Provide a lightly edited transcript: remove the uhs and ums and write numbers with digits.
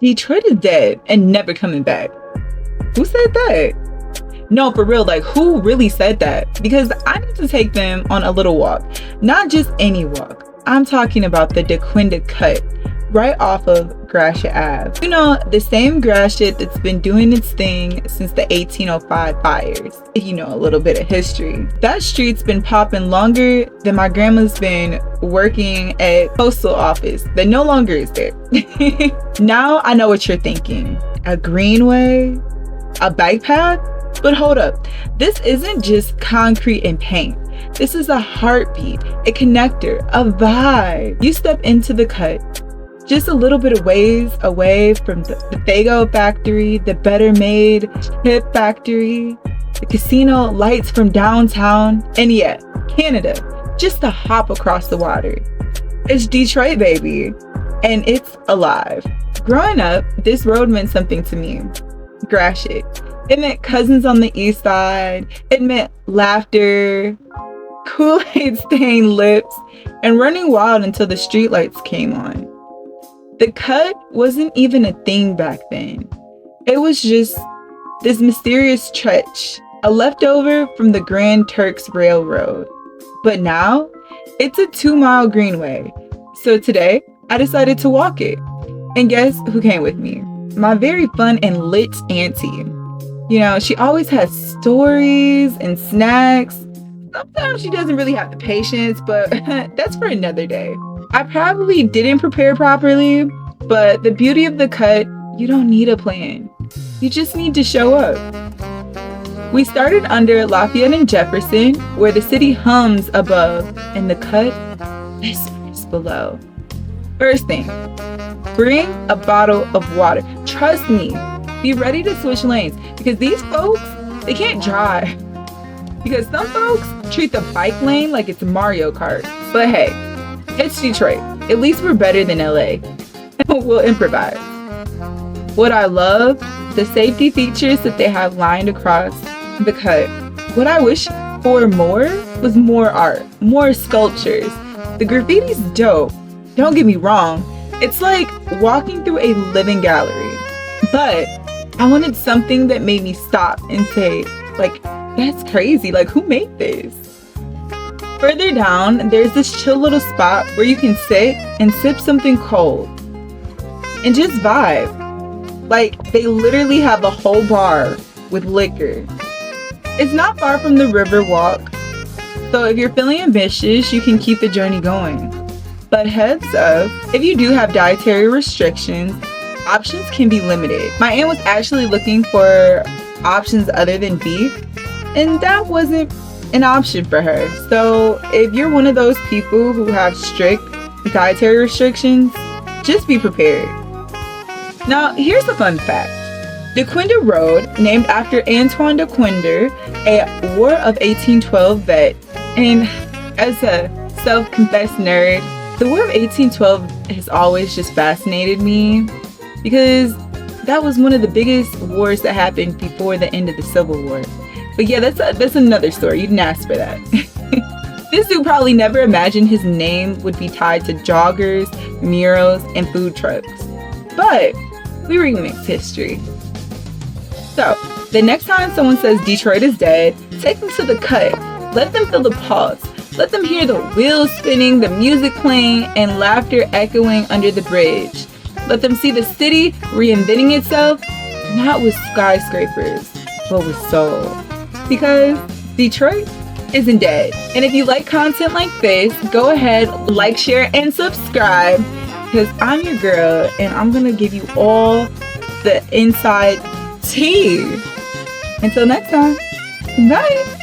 Detroit is dead and never coming back. Who said that? No, for real, like who really said that? Because I need to take them on a little walk. Not just any walk. I'm talking about the Dequindre Cut, right off of Gratiot Ave. You know, the same Gratiot that's been doing its thing since the 1805 fires. If you know a little bit of history. That street's been popping longer than my grandma's been working at postal office that no longer is there. Now I know what you're thinking. A Greenway? A bike path? But hold up, this isn't just concrete and paint. This is a heartbeat, a connector, a vibe. You step into the cut, just a little bit of ways away from the Fago factory, the Better Made hip factory, the casino lights from downtown, and yet, Canada, just a hop across the water. It's Detroit, baby, and it's alive. Growing up, this road meant something to me. Gratiot. It meant cousins on the east side. It meant laughter, Kool-Aid stained lips, and running wild until the streetlights came on. The cut wasn't even a thing back then. It was just this mysterious stretch, a leftover from the Grand Turks Railroad. But now, it's a 2-mile greenway. So today, I decided to walk it. And guess who came with me? My very fun and lit auntie. You know, she always has stories and snacks. Sometimes she doesn't really have the patience, but that's for another day. I probably didn't prepare properly, but the beauty of the cut, you don't need a plan. You just need to show up. We started under Lafayette and Jefferson, where the city hums above and the cut whispers below. First thing, bring a bottle of water. Trust me, be ready to switch lanes because these folks, they can't drive. Because some folks treat the bike lane like it's Mario Kart. But hey, it's Detroit. At least we're better than LA. We'll improvise. What I love, the safety features that they have lined across the cut. What I wish for more was more art, more sculptures. The graffiti's dope. Don't get me wrong. It's like walking through a living gallery. But I wanted something that made me stop and say, like, that's crazy. Like, who made this? Further down, there's this chill little spot where you can sit and sip something cold and just vibe. Like, they literally have a whole bar with liquor. It's not far from the RiverWalk, so if you're feeling ambitious, you can keep the journey going. But heads up, if you do have dietary restrictions, options can be limited. My aunt was actually looking for options other than beef, and that wasn't an option for her. So if you're one of those people who have strict dietary restrictions, just be prepared. Now, here's a fun fact. Dequindre Road, named after Antoine Dequindre, a War of 1812 vet, and as a self-confessed nerd, the War of 1812 has always just fascinated me because that was one of the biggest wars that happened before the end of the Civil War. But yeah, that's another story. You didn't ask for that. This dude probably never imagined his name would be tied to joggers, murals, and food trucks. But we remix history. So, the next time someone says Detroit is dead, take them to the cut. Let them feel the pulse. Let them hear the wheels spinning, the music playing, and laughter echoing under the bridge. Let them see the city reinventing itself, not with skyscrapers, but with soul. Because Detroit isn't dead. And if you like content like this, go ahead, like, share, and subscribe. Because I'm your girl, and I'm going to give you all the inside tea. Until next time, bye.